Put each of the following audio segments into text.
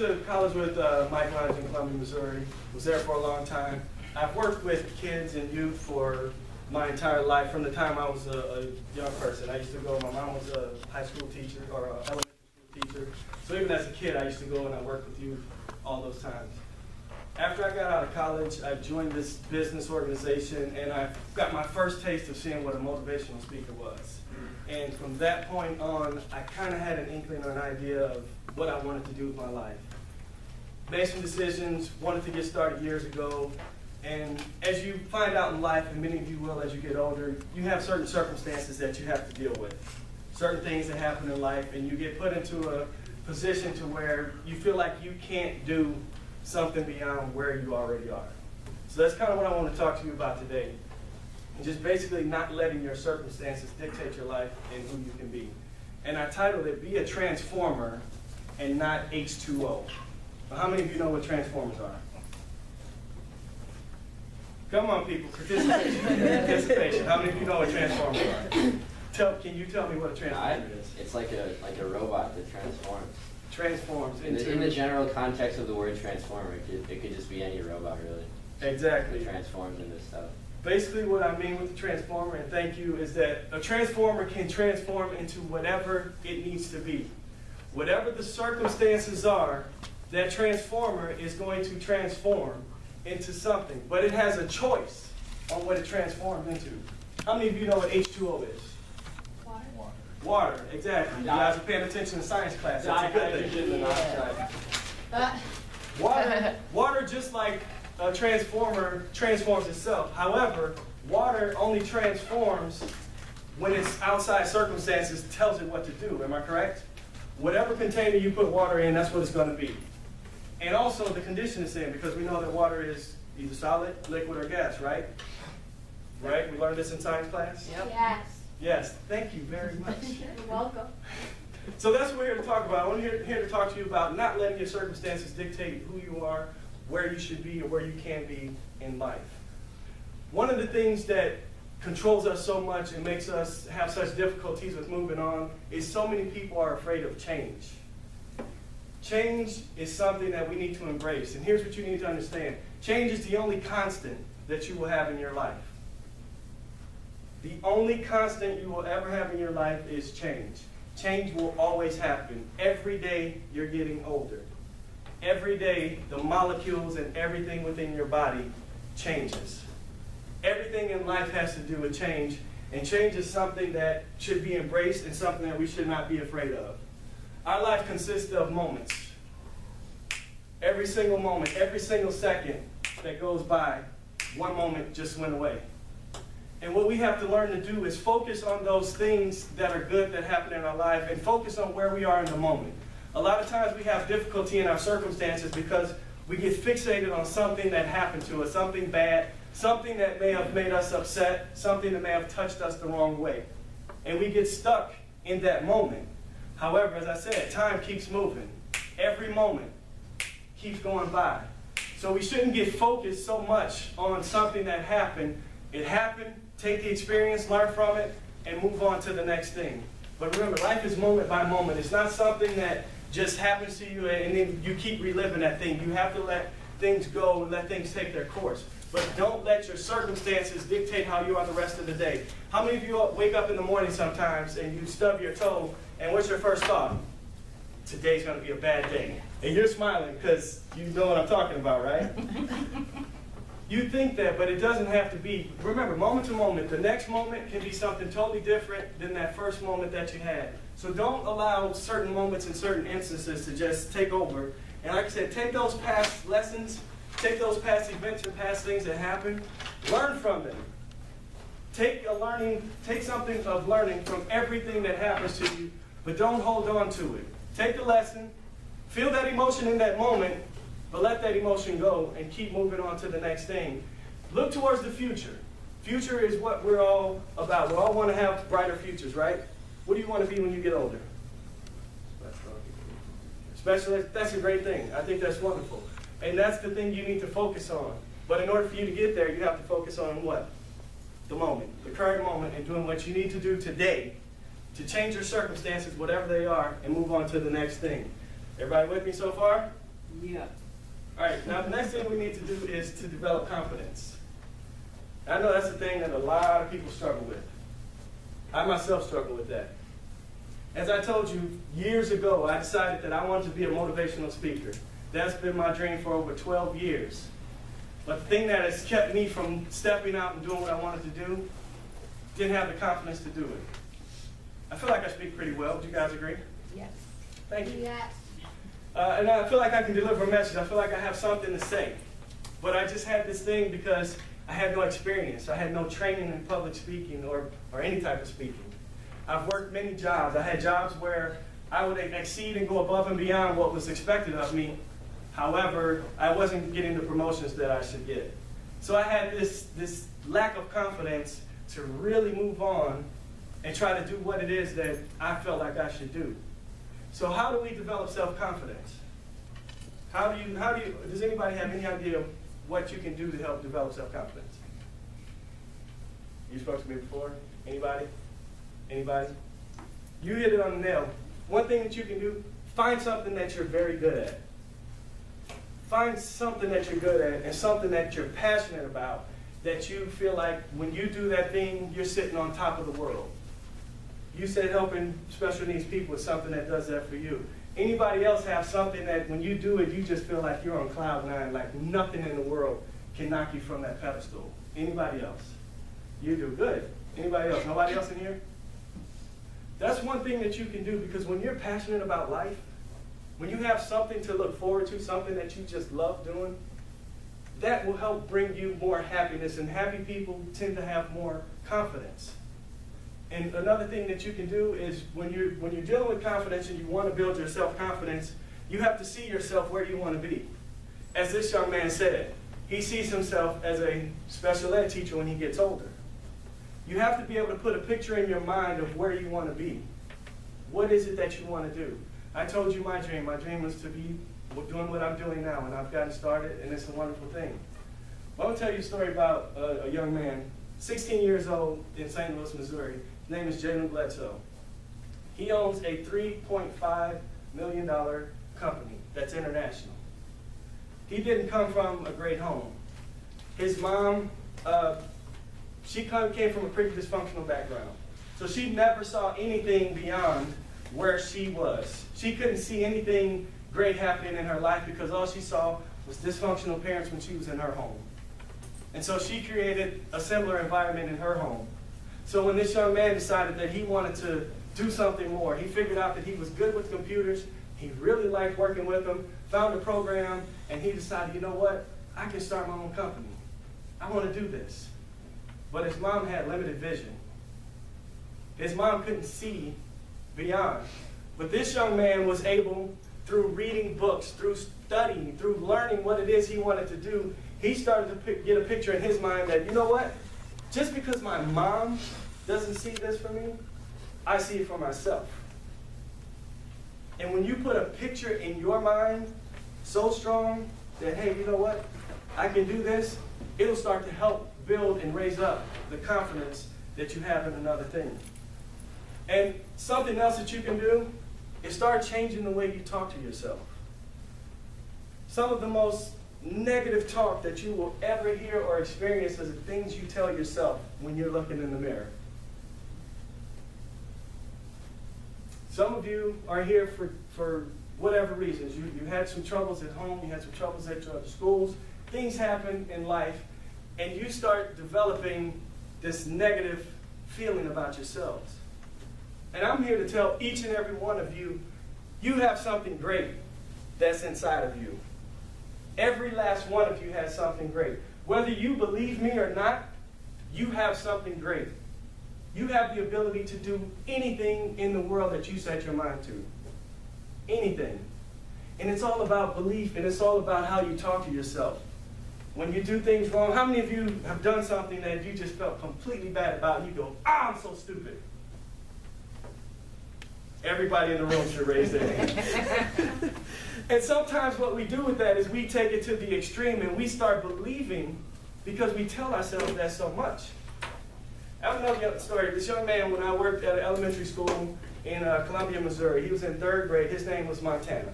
to college with Mike Lodge in Columbia, Missouri. Was there for a long time. I've worked with kids and youth for my entire life, from the time I was a young person. I used to go, my mom was a high school teacher, or an elementary school teacher. So even as a kid, I used to go and I worked with youth all those times. After I got out of college, I joined this business organization, and I got my first taste of seeing what a motivational speaker was. And from that point on, I kind of had an inkling or an idea of what I wanted to do with my life. Made some decisions, wanted to get started years ago, and as you find out in life, and many of you will as you get older, you have certain circumstances that you have to deal with. Certain things that happen in life, and you get put into a position to where you feel like you can't do something beyond where you already are. So that's kind of what I want to talk to you about today. And just basically not letting your circumstances dictate your life and who you can be. And I titled it, Be a Transformer and Not H2o. Now, how many of you know what transformers are? Come on, people, participation. Participation. How many of you know what transformers are? Can you tell me what a transformer is? It's like a robot that transforms. Transforms into... In the general context of the word transformer, it could just be any robot, really. Exactly. It transforms into stuff. Basically what I mean with the transformer, and thank you, is that a transformer can transform into whatever it needs to be. Whatever the circumstances are, that transformer is going to transform into something. But it has a choice on what it transforms into. How many of you know what H2o is? Water, exactly. You guys are paying attention to science class. That's a good thing. Water, just like a transformer, transforms itself. However, water only transforms when its outside circumstances tells it what to do. Am I correct? Whatever container you put water in, that's what it's going to be. And also the condition it's in, because we know that water is either solid, liquid, or gas, right? Right? We learned this in science class? Yep. Yes. Yes, thank you very much. You're welcome. So that's what we're here to talk about. I'm here to talk to you about not letting your circumstances dictate who you are, where you should be, or where you can be in life. One of the things that controls us so much and makes us have such difficulties with moving on is so many people are afraid of change. Change is something that we need to embrace. And here's what you need to understand. Change is the only constant that you will have in your life. The only constant you will ever have in your life is change. Change will always happen. Every day you're getting older. Every day the molecules and everything within your body changes. Everything in life has to do with change, and change is something that should be embraced and something that we should not be afraid of. Our life consists of moments. Every single moment, every single second that goes by, one moment just went away. And what we have to learn to do is focus on those things that are good that happen in our life and focus on where we are in the moment. A lot of times we have difficulty in our circumstances because we get fixated on something that happened to us, something bad, something that may have made us upset, something that may have touched us the wrong way. And we get stuck in that moment. However, as I said, time keeps moving. Every moment keeps going by. So we shouldn't get focused so much on something that happened. It happened, take the experience, learn from it, and move on to the next thing. But remember, life is moment by moment. It's not something that just happens to you and then you keep reliving that thing. You have to let things go and let things take their course. But don't let your circumstances dictate how you are the rest of the day. How many of you wake up in the morning sometimes and you stub your toe, and what's your first thought? Today's going to be a bad day. And you're smiling because you know what I'm talking about, right? You think that, but it doesn't have to be. Remember, moment to moment, the next moment can be something totally different than that first moment that you had. So don't allow certain moments and certain instances to just take over. And like I said, take those past lessons, take those past events and past things that happen, learn from them. Take something of learning from everything that happens to you, but don't hold on to it. Take the lesson, feel that emotion in that moment, but let that emotion go and keep moving on to the next thing. Look towards the future. Future is what we're all about. We all want to have brighter futures, right? What do you want to be when you get older? Specialist, that's a great thing. I think that's wonderful. And that's the thing you need to focus on. But in order for you to get there, you have to focus on what? The moment, the current moment, and doing what you need to do today to change your circumstances, whatever they are, and move on to the next thing. Everybody with me so far? Yeah. All right, now the next thing we need to do is to develop confidence. I know that's the thing that a lot of people struggle with. I myself struggle with that. As I told you, years ago, I decided that I wanted to be a motivational speaker. That's been my dream for over 12 years. But the thing that has kept me from stepping out and doing what I wanted to do, didn't have the confidence to do it. I feel like I speak pretty well. Do you guys agree? Yes. Thank you. Yes. And I feel like I can deliver a message. I feel like I have something to say. But I just had this thing because I had no experience. I had no training in public speaking or any type of speaking. I've worked many jobs. I had jobs where I would exceed and go above and beyond what was expected of me. However, I wasn't getting the promotions that I should get. So I had this lack of confidence to really move on and try to do what it is that I felt like I should do. So how do we develop self-confidence? Does anybody have any idea what you can do to help develop self-confidence? You spoke to me before? Anybody? Anybody? You hit it on the nail. One thing that you can do, find something that you're very good at. Find something that you're good at and something that you're passionate about, that you feel like when you do that thing, you're sitting on top of the world. You said helping special needs people is something that does that for you. Anybody else have something that when you do it, you just feel like you're on cloud nine, like nothing in the world can knock you from that pedestal? Anybody else? You do. Good. Anybody else? Nobody else in here? That's one thing that you can do, because when you're passionate about life, when you have something to look forward to, something that you just love doing, that will help bring you more happiness, and happy people tend to have more confidence. And another thing that you can do is when you're dealing with confidence and you want to build your self-confidence, you have to see yourself where you want to be. As this young man said, he sees himself as a special ed teacher when he gets older. You have to be able to put a picture in your mind of where you want to be. What is it that you want to do? I told you my dream. My dream was to be doing what I'm doing now, and I've gotten started, and it's a wonderful thing. Well, I'm going to tell you a story about a young man, 16 years old, in St. Louis, Missouri. His name is Jalen Bledsoe. He owns a $3.5 million company that's international. He didn't come from a great home. His mom, she came from a pretty dysfunctional background. So she never saw anything beyond where she was. She couldn't see anything great happening in her life because all she saw was dysfunctional parents when she was in her home. And so she created a similar environment in her home. So when this young man decided that he wanted to do something more, he figured out that he was good with computers, he really liked working with them, found a program, and he decided, you know what, I can start my own company. I want to do this. But his mom had limited vision. His mom couldn't see beyond. But this young man was able, through reading books, through studying, through learning what it is he wanted to do, he started to get a picture in his mind that, you know what, just because my mom doesn't see this for me, I see it for myself. And when you put a picture in your mind so strong that, hey, you know what, I can do this, it'll start to help build and raise up the confidence that you have in another thing. And something else that you can do is start changing the way you talk to yourself. Some of the most negative talk that you will ever hear or experience is the things you tell yourself when you're looking in the mirror. Some of you are here for whatever reasons. You had some troubles at home, you had some troubles at your other schools, things happen in life, and you start developing this negative feeling about yourselves. And I'm here to tell each and every one of you, you have something great that's inside of you. Every last one of you has something great. Whether you believe me or not, you have something great. You have the ability to do anything in the world that you set your mind to. Anything. And it's all about belief, and it's all about how you talk to yourself. When you do things wrong, how many of you have done something that you just felt completely bad about, and you go, I'm so stupid? Everybody in the room should raise their hand. And sometimes what we do with that is we take it to the extreme and we start believing because we tell ourselves that so much. I have another story. This young man, when I worked at an elementary school in Columbia, Missouri, he was in 3rd grade. His name was Montana.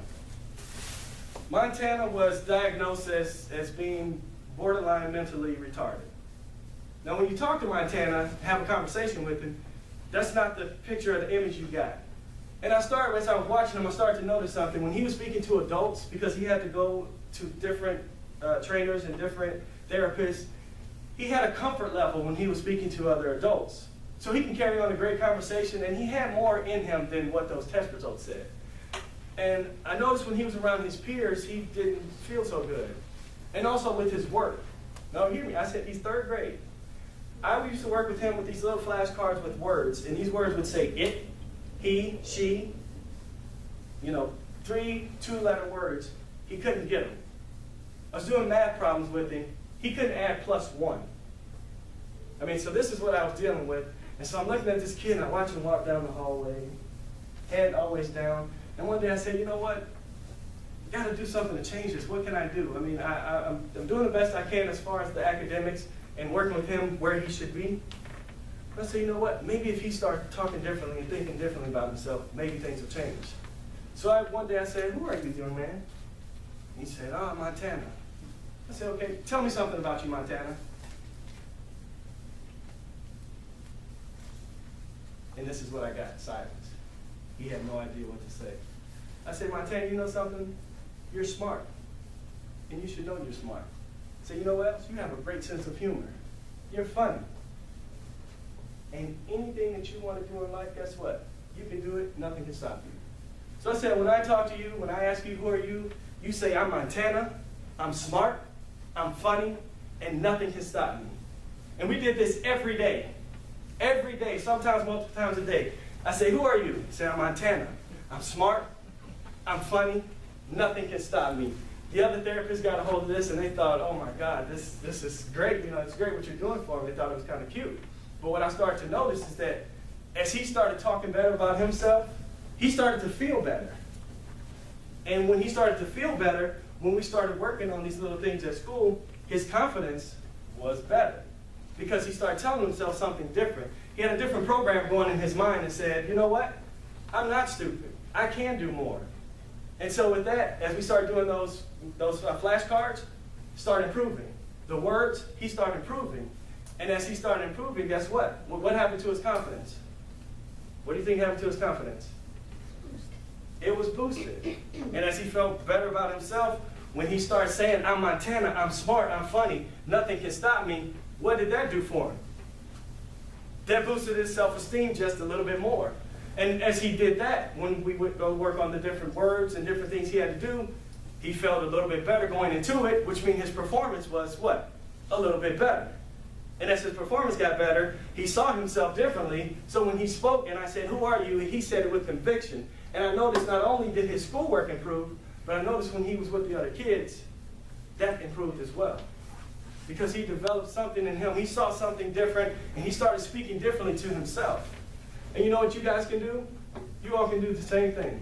Montana was diagnosed as being borderline mentally retarded. Now, when you talk to Montana, have a conversation with him, that's not the picture or the image you got. And as I was watching him, I started to notice something. When he was speaking to adults, because he had to go to different trainers and different therapists, he had a comfort level when he was speaking to other adults. So he can carry on a great conversation, and he had more in him than what those test results said. And I noticed when he was around his peers, he didn't feel so good. And also with his work. Now hear me, I said he's third grade. I used to work with him with these little flashcards with words, and these words would say it, he, she, 3 two-letter words. He couldn't get them. I was doing math problems with him. He couldn't add +1. So this is what I was dealing with. And so I'm looking at this kid, and I watch him walk down the hallway, head always down. And one day I said, you know what? You got to do something to change this. What can I do? I'm doing the best I can as far as the academics and working with him where he should be. But I said, you know what? Maybe if he starts talking differently and thinking differently about himself, maybe things will change. So one day I said, who are you, young man? He said, Montana. I said, okay, tell me something about you, Montana. And this is what I got, silence. He had no idea what to say. I said, Montana, you know something? You're smart. And you should know you're smart. I said, you know what else? You have a great sense of humor. You're funny. And anything that you want to do in life, guess what? You can do it, nothing can stop you. So I said, when I talk to you, when I ask you who are you, you say, I'm Montana, I'm smart, I'm funny, and nothing can stop me. And we did this every day. Every day, sometimes multiple times a day. I say, who are you? I say, I'm Montana. I'm smart, I'm funny, nothing can stop me. The other therapists got a hold of this and they thought, oh my God, this is great. It's great what you're doing for him. They thought it was kind of cute. But what I started to notice is that as he started talking better about himself, he started to feel better. And when he started to feel better, when we started working on these little things at school, his confidence was better because he started telling himself something different. He had a different program going in his mind and said, you know what? I'm not stupid. I can do more. And so with that, as we started doing those flashcards, started improving. The words, he started improving. And as he started improving, guess what? What happened to his confidence? What do you think happened to his confidence? It was boosted. And as he felt better about himself, when he started saying, I'm Montana, I'm smart, I'm funny, nothing can stop me, what did that do for him? That boosted his self-esteem just a little bit more. And as he did that, when we would go work on the different words and different things he had to do, he felt a little bit better going into it, which means his performance was what? A little bit better. And as his performance got better, he saw himself differently. So when he spoke and I said, who are you? He said it with conviction. And I noticed not only did his schoolwork improve, but I noticed when he was with the other kids, that improved as well. Because he developed something in him. He saw something different, and he started speaking differently to himself. And you know what you guys can do? You all can do the same thing.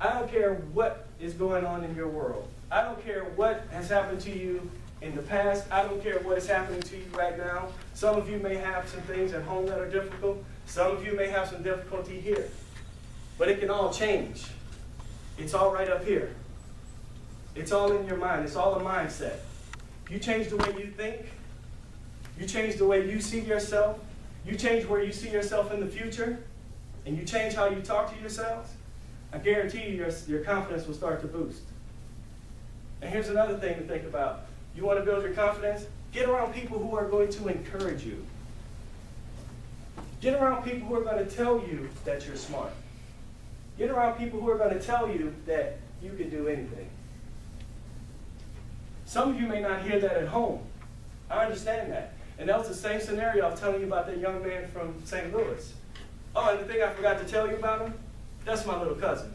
I don't care what is going on in your world. I don't care what has happened to you in the past. I don't care what is happening to you right now. Some of you may have some things at home that are difficult. Some of you may have some difficulty here. But it can all change. It's all right up here. It's all in your mind. It's all a mindset. You change the way you think. You change the way you see yourself. You change where you see yourself in the future. And you change how you talk to yourselves. I guarantee you your confidence will start to boost. And here's another thing to think about. You want to build your confidence? Get around people who are going to encourage you. Get around people who are going to tell you that you're smart. Get around people who are going to tell you that you can do anything. Some of you may not hear that at home. I understand that. And that was the same scenario I was telling you about that young man from St. Louis. Oh, and the thing I forgot to tell you about him, that's my little cousin.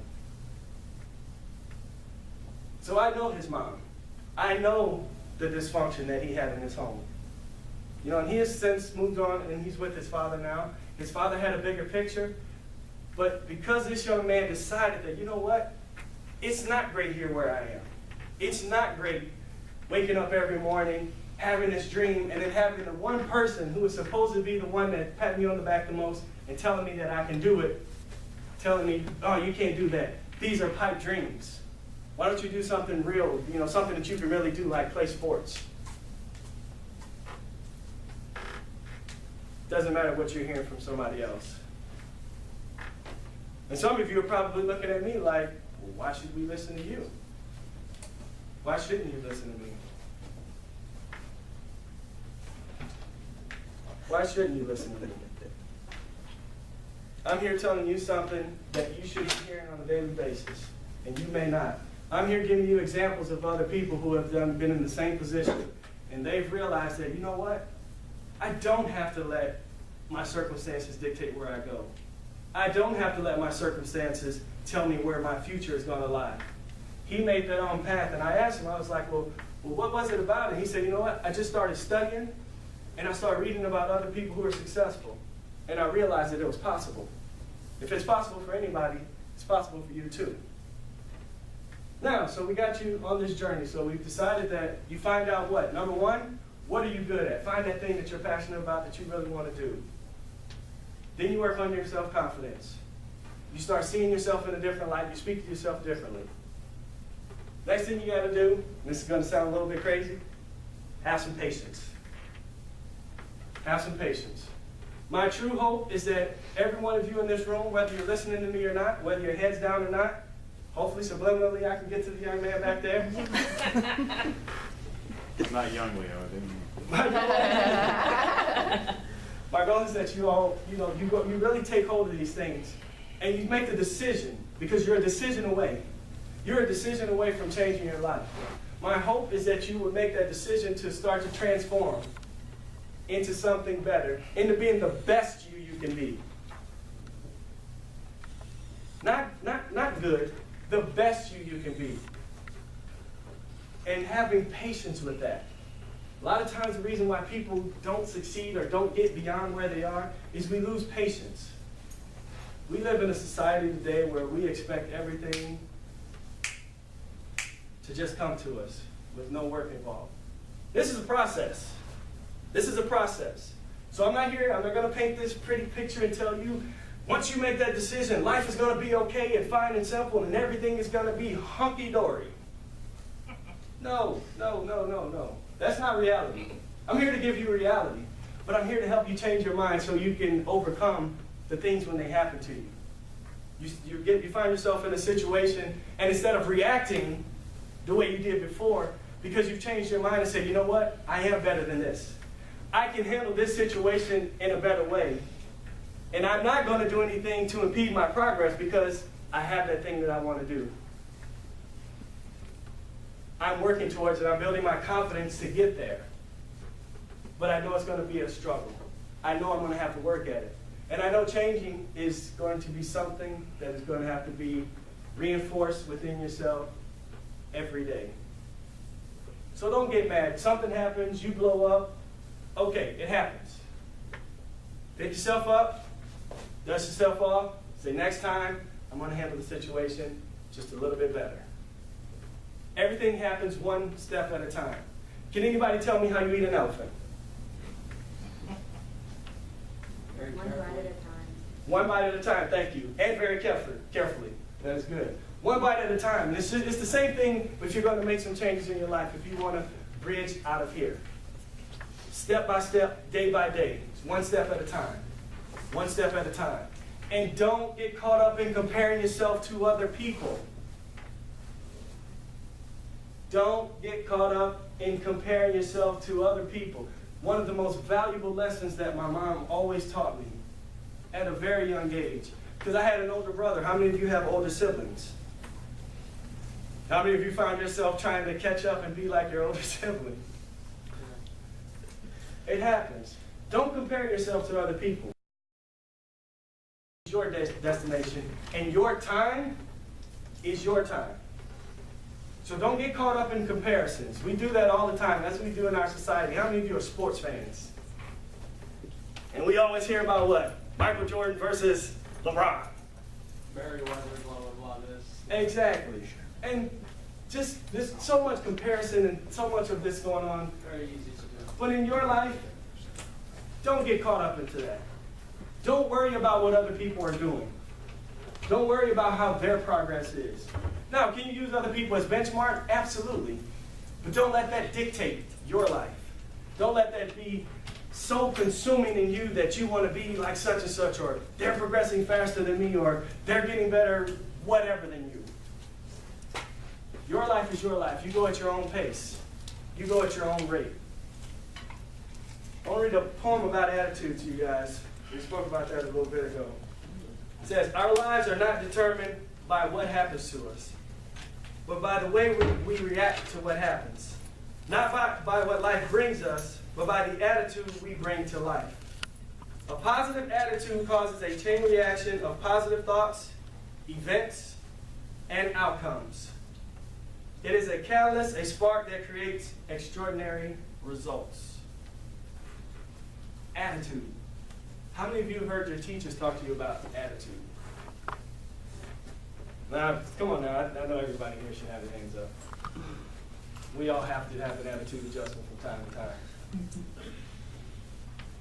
So I know his mom. I know the dysfunction that he had in his home. And he has since moved on and he's with his father now. His father had a bigger picture. But because this young man decided that, you know what? It's not great here where I am. It's not great waking up every morning, having this dream, and then having the one person who is supposed to be the one that pat me on the back the most and telling me that I can do it, telling me, oh, you can't do that. These are pipe dreams. Why don't you do something real, something that you can really do, like play sports? Doesn't matter what you're hearing from somebody else. And some of you are probably looking at me like, well, why should we listen to you? Why shouldn't you listen to me? Why shouldn't you listen to me? I'm here telling you something that you should be hearing on a daily basis, and you may not. I'm here giving you examples of other people who have been in the same position, and they've realized that, you know what? I don't have to let my circumstances dictate where I go. I don't have to let my circumstances tell me where my future is going to lie. He made that own path, and I asked him, I was like, well, what was it about it? He said, you know what? I just started studying, and I started reading about other people who are successful, and I realized that it was possible. If it's possible for anybody, it's possible for you too. Now, so we got you on this journey, so we've decided that you find out what? Number one, what are you good at? Find that thing that you're passionate about that you really want to do. Then you work on your self-confidence. You start seeing yourself in a different light. You speak to yourself differently. Next thing you got to do, and this is going to sound a little bit crazy, have some patience. Have some patience. My true hope is that every one of you in this room, whether you're listening to me or not, whether your head's down or not, hopefully subliminally I can get to the young man back there. Not young Leo, didn't My goal is that you all, you really take hold of these things and you make the decision, because you're a decision away. You're a decision away from changing your life. My hope is that you would make that decision to start to transform into something better, into being the best you can be. Not good, the best you can be. And having patience with that. A lot of times the reason why people don't succeed or don't get beyond where they are is we lose patience. We live in a society today where we expect everything to just come to us with no work involved. This is a process. This is a process. So I'm not going to paint this pretty picture and tell you, once you make that decision, life is going to be okay and fine and simple and everything is going to be hunky-dory. No. That's not reality. I'm here to give you reality, but I'm here to help you change your mind so you can overcome the things when they happen to you. You find yourself in a situation, and instead of reacting the way you did before, because you've changed your mind and said, you know what, I am better than this. I can handle this situation in a better way, and I'm not going to do anything to impede my progress because I have that thing that I want to do. I'm working towards it. I'm building my confidence to get there. But I know it's going to be a struggle. I know I'm going to have to work at it. And I know changing is going to be something that is going to have to be reinforced within yourself every day. So don't get mad. Something happens, you blow up. Okay, it happens. Pick yourself up, dust yourself off, say next time, I'm going to handle the situation just a little bit better. Everything happens one step at a time. Can anybody tell me how you eat an elephant? One bite at a time. One bite at a time, thank you. And very carefully. That is good. One bite at a time. And it's the same thing if you're going to make some changes in your life, if you want to bridge out of here. Step by step, day by day. It's one step at a time. One step at a time. And don't get caught up in comparing yourself to other people. Don't get caught up in comparing yourself to other people. One of the most valuable lessons that my mom always taught me at a very young age, because I had an older brother. How many of you have older siblings? How many of you find yourself trying to catch up and be like your older sibling? It happens. Don't compare yourself to other people. It's your destination, and your time is your time. So don't get caught up in comparisons. We do that all the time. That's what we do in our society. How many of you are sports fans? And we always hear about what? Michael Jordan versus LeBron. Barry Weather, blah, blah, blah, this. Exactly. And just there's so much comparison and so much of this going on. Very easy to do. But in your life, don't get caught up into that. Don't worry about what other people are doing. Don't worry about how their progress is. Now, can you use other people as benchmark? Absolutely. But don't let that dictate your life. Don't let that be so consuming in you that you want to be like such and such, or they're progressing faster than me, or they're getting better, whatever than you. Your life is your life. You go at your own pace. You go at your own rate. I want to read a poem about attitude to you guys. We spoke about that a little bit ago. It says, our lives are not determined by what happens to us, but by the way we react to what happens. Not by what life brings us, but by the attitude we bring to life. A positive attitude causes a chain reaction of positive thoughts, events, and outcomes. It is a catalyst, a spark that creates extraordinary results. Attitude. How many of you have heard your teachers talk to you about attitude? Now, come on now, I know everybody here should have their hands up. We all have to have an attitude adjustment from time to time.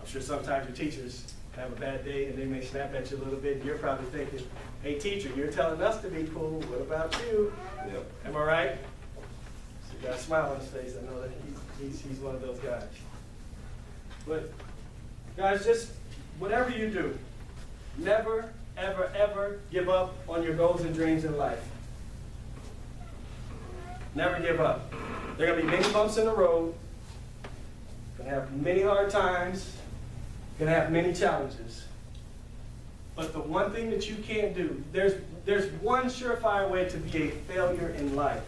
I'm sure sometimes your teachers have a bad day and they may snap at you a little bit, and you're probably thinking, hey teacher, you're telling us to be cool, what about you? Yep. Am I right? So you got a smile on his face, I know that he's one of those guys. But guys, just whatever you do, never, ever, ever give up on your goals and dreams in life. Never give up. There are going to be many bumps in the road. You're going to have many hard times. You're going to have many challenges. But the one thing that you can't do, there's one surefire way to be a failure in life,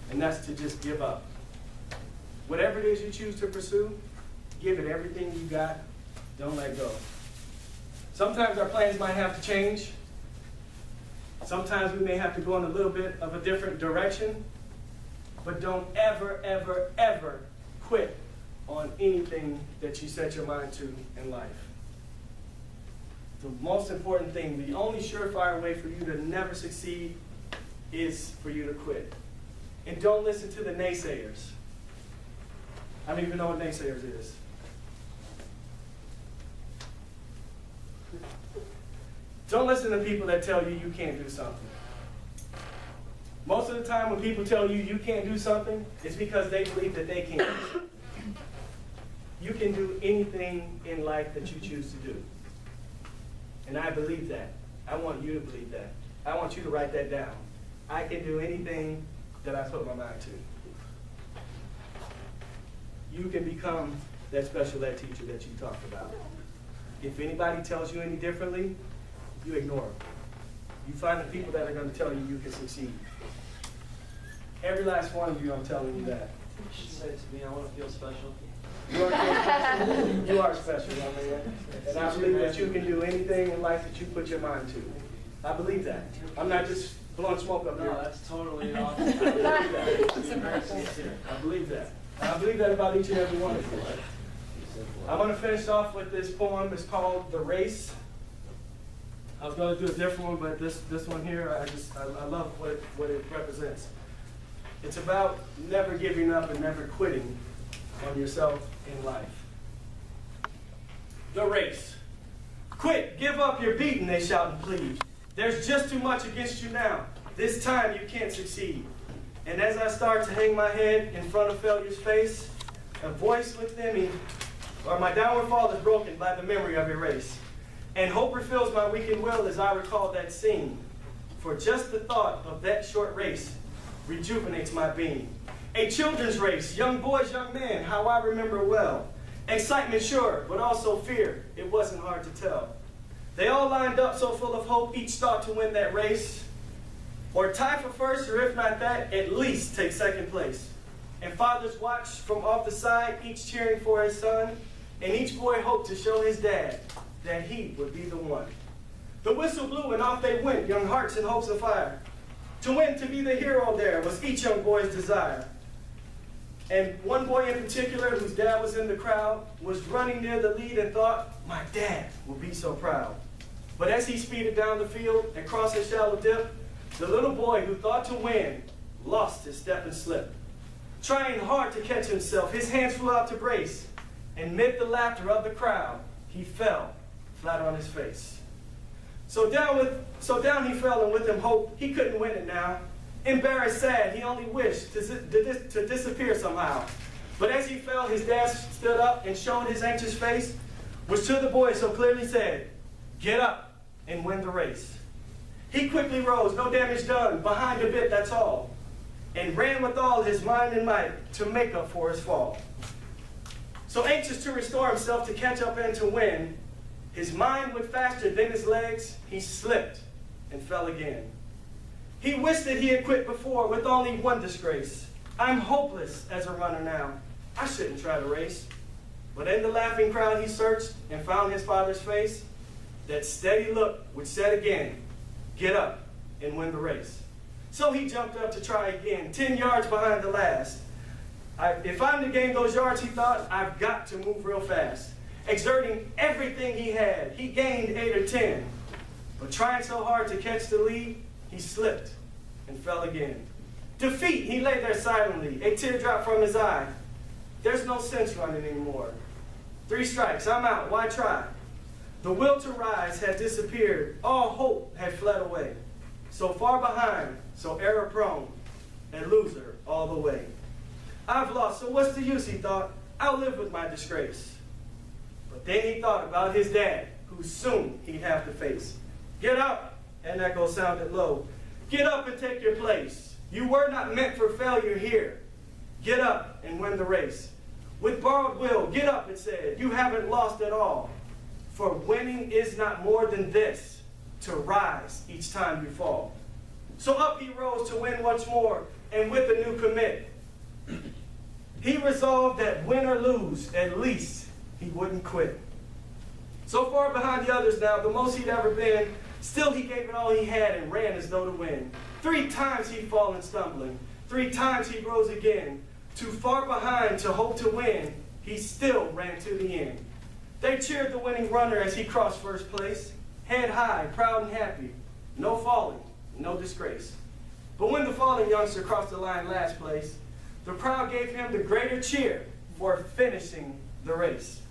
and that's to just give up. Whatever it is you choose to pursue, give it everything you got. Don't let go. Sometimes our plans might have to change. Sometimes we may have to go in a little bit of a different direction. But don't ever, ever, ever quit on anything that you set your mind to in life. The most important thing, the only surefire way for you to never succeed is for you to quit. And don't listen to the naysayers. I don't even know what naysayers is. Don't listen to people that tell you you can't do something. Most of the time when people tell you you can't do something, it's because they believe that they can't. You can do anything in life that you choose to do. And I believe that. I want you to believe that. I want you to write that down. I can do anything that I put my mind to. You can become that special ed teacher that you talked about. If anybody tells you any differently, you ignore them. You find the people that are going to tell you you can succeed. Every last one of you, I'm telling you that. She said to me, I want to feel special. You are special. You are special, young man. And I believe that you can do anything in life that you put your mind to. I believe that. I'm not just blowing smoke up here. No, that's totally awesome. I believe that. I believe that. And I believe that about each and every one of you. I'm going to finish off with this poem. It's called The Race. I was going to do a different one, but this one here, I love what it represents. It's about never giving up and never quitting on yourself in life. The race. Quit, give up, you're beaten, they shout and plead. There's just too much against you now. This time you can't succeed. And as I start to hang my head in front of failure's face, a voice within me, or my downward fall is broken by the memory of your race. And hope refills my weakened will as I recall that scene. For just the thought of that short race rejuvenates my being. A children's race, young boys, young men, how I remember well. Excitement sure, but also fear, it wasn't hard to tell. They all lined up so full of hope, each thought to win that race. Or tie for first, or if not that, at least take second place. And fathers watched from off the side, each cheering for his son. And each boy hoped to show his dad that he would be the one. The whistle blew and off they went, young hearts and hopes afire. To win, to be the hero there, was each young boy's desire. And one boy in particular, whose dad was in the crowd, was running near the lead and thought, my dad will be so proud. But as he speeded down the field and crossed a shallow dip, the little boy who thought to win lost his step and slipped. Trying hard to catch himself, his hands flew out to brace, and mid the laughter of the crowd, he fell flat on his face. So down he fell, and with him hope, he couldn't win it now. Embarrassed, sad, he only wished to disappear somehow. But as he fell, his dad stood up and showed his anxious face, which to the boy so clearly said, "Get up and win the race." He quickly rose, no damage done, behind a bit, that's all, and ran with all his mind and might to make up for his fall. So anxious to restore himself, to catch up and to win, his mind went faster than his legs, he slipped and fell again. He wished that he had quit before with only one disgrace. I'm hopeless as a runner now. I shouldn't try to race. But in the laughing crowd he searched and found his father's face, that steady look which said again, "Get up and win the race." So he jumped up to try again, 10 yards behind the last. If I'm to gain those yards, he thought, I've got to move real fast. Exerting everything he had, he gained 8 or 10. But trying so hard to catch the lead, he slipped and fell again. Defeat, he lay there silently, a teardrop from his eye. There's no sense running anymore. 3 strikes, I'm out, why try? The will to rise had disappeared, all hope had fled away. So far behind, so error prone, a loser all the way. I've lost, so what's the use, he thought, I'll live with my disgrace. But then he thought about his dad, who soon he'd have to face. Get up, and echo sounded low. Get up and take your place. You were not meant for failure here. Get up and win the race. With borrowed will, get up, it said. You haven't lost at all. For winning is not more than this, to rise each time you fall. So up he rose to win once more, and with a new commit. He resolved that win or lose, at least he wouldn't quit. So far behind the others now, the most he'd ever been, still he gave it all he had and ran as though to win. 3 times he'd fallen stumbling. 3 times he rose again. Too far behind to hope to win, he still ran to the end. They cheered the winning runner as he crossed first place, head high, proud and happy. No falling, no disgrace. But when the fallen youngster crossed the line last place, the crowd gave him the greater cheer for finishing the race.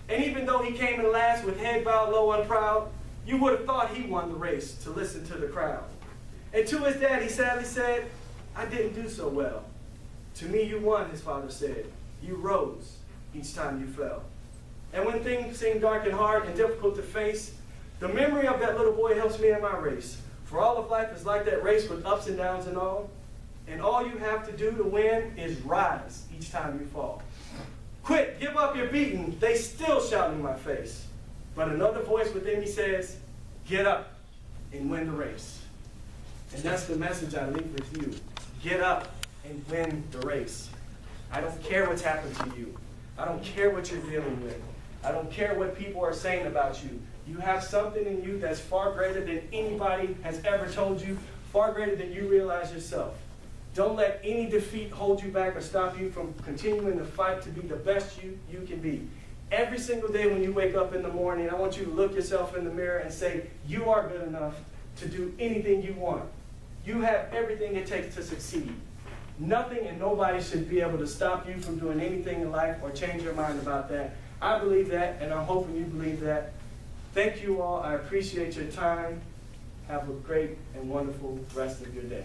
And even though he came in last with head bowed low and proud, you would have thought he won the race to listen to the crowd. And to his dad he sadly said, I didn't do so well. To me you won, his father said. You rose each time you fell. And when things seem dark and hard and difficult to face, the memory of that little boy helps me in my race. For all of life is like that race with ups and downs and all. And all you have to do to win is rise each time you fall. Quit, give up your beating, they still shout in my face. But another voice within me says, get up and win the race. And that's the message I leave with you. Get up and win the race. I don't care what's happened to you. I don't care what you're dealing with. I don't care what people are saying about you. You have something in you that's far greater than anybody has ever told you, far greater than you realize yourself. Don't let any defeat hold you back or stop you from continuing to fight to be the best you can be. Every single day when you wake up in the morning, I want you to look yourself in the mirror and say, you are good enough to do anything you want. You have everything it takes to succeed. Nothing and nobody should be able to stop you from doing anything in life or change your mind about that. I believe that, and I'm hoping you believe that. Thank you all. I appreciate your time. Have a great and wonderful rest of your day.